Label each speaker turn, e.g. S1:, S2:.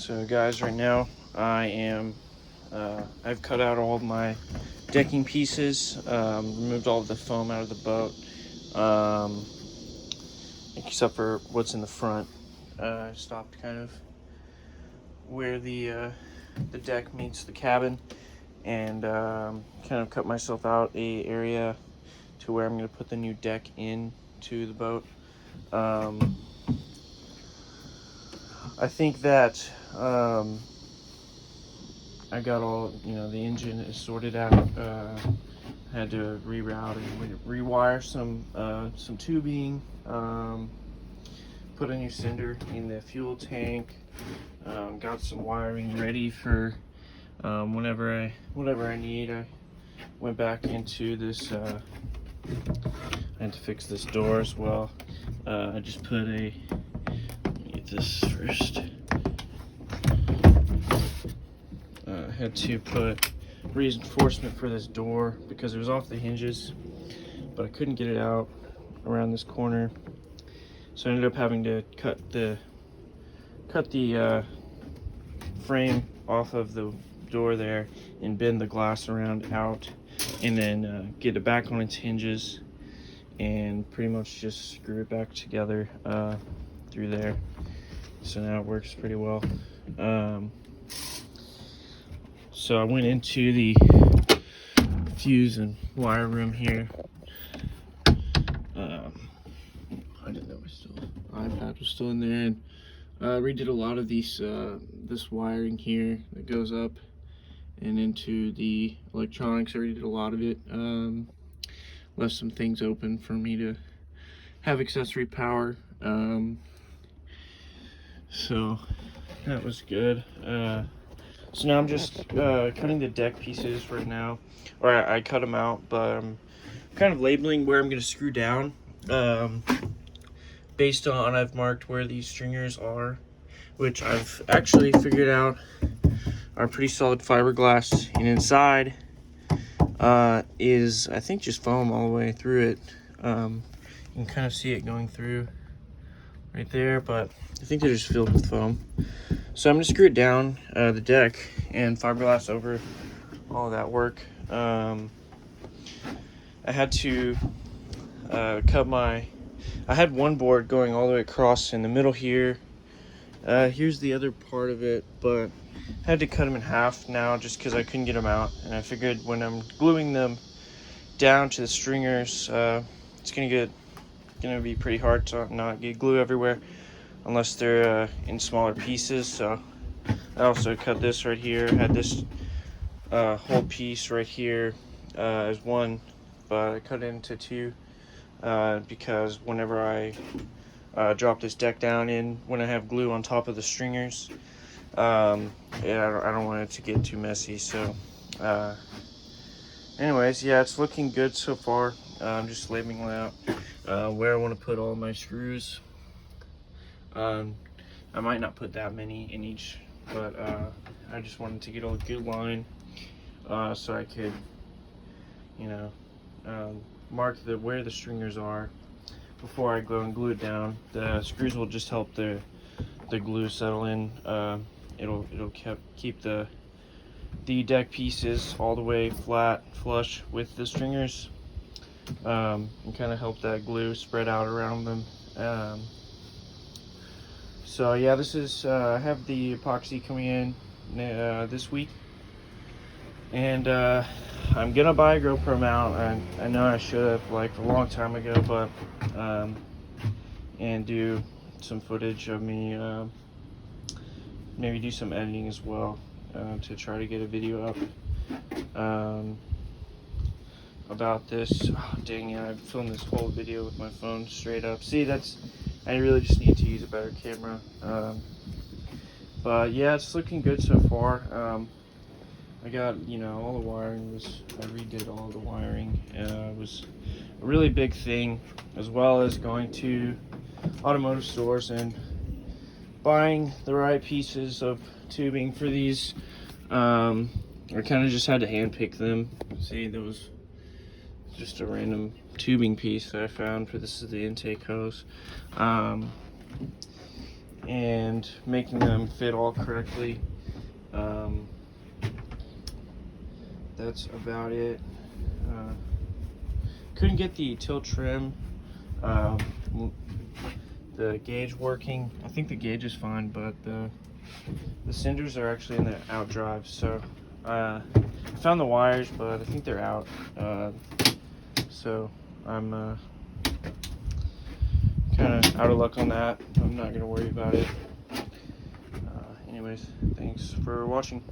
S1: So guys, right now I've cut out all of my decking pieces, removed all of the foam out of the boat, except for what's in the front. I stopped kind of where the deck meets the cabin, and kind of cut myself out a area to where I'm going to put the new deck into the boat. I think that I got all, the engine is sorted out. Had to reroute and rewire some tubing, put a new cinder in the fuel tank, got some wiring ready for whatever I need. I went back into this, I had to fix this door as well. I just put let me get this first. Had to put reinforcement for this door because it was off the hinges, but I couldn't get it out around this corner, so I ended up having to cut the frame off of the door there and bend the glass around out, and then get it back on its hinges and pretty much just screw it back together through there. So now it works pretty well. So I went into the fuse and wire room here. I didn't know my iPad was still in there, and redid a lot of these this wiring here that goes up and into the electronics. I redid a lot of it. Left some things open for me to have accessory power. So that was good. So now I'm just cutting the deck pieces right now, or I cut them out, but I'm kind of labeling where I'm going to screw down, based on I've marked where these stringers are, which I've actually figured out are pretty solid fiberglass, and inside is, I think, just foam all the way through it. You can kind of see it going through right there, but I think they're just filled with foam. So I'm gonna screw it down, the deck, and fiberglass over all of that work. I had to I had one board going all the way across in the middle here. Here's the other part of it, but I had to cut them in half now just because I couldn't get them out, and I figured when I'm gluing them down to the stringers, it's gonna be pretty hard to not get glue everywhere unless they're in smaller pieces. So I also cut this right here, had this whole piece right here as one, but I cut it into two because whenever I drop this deck down in, when I have glue on top of the stringers, I don't want it to get too messy. So anyways, yeah, it's looking good so far. I'm just labeling out where I want to put all my screws. I might not put that many in each, but I just wanted to get a good line so I could, mark where the stringers are before I go and glue it down. The screws will just help the glue settle in. It'll keep the deck pieces all the way flat, flush with the stringers, and kind of help that glue spread out around them. So yeah, this is I have the epoxy coming in this week, and I'm gonna buy a GoPro mount. I know I should have, like, a long time ago, but and do some footage of me, maybe do some editing as well, to try to get a video up about this. Oh, dang it, I filmed this whole video with my phone straight up. See, I really just need to use a better camera. But yeah, it's looking good so far. I got, all the wiring I redid all the wiring. It was a really big thing, as well as going to automotive stores and buying the right pieces of tubing for these. I kind of just had to hand pick them. See, there was just a random tubing piece that I found for this is the intake hose. and making them fit all correctly. That's about it. Couldn't get the tilt trim, the gauge working. I think the gauge is fine, but the cinders are actually in the out drive. So I found the wires, but I think they're out. So I'm kind of out of luck on that. I'm not gonna worry about it. Anyways, thanks for watching.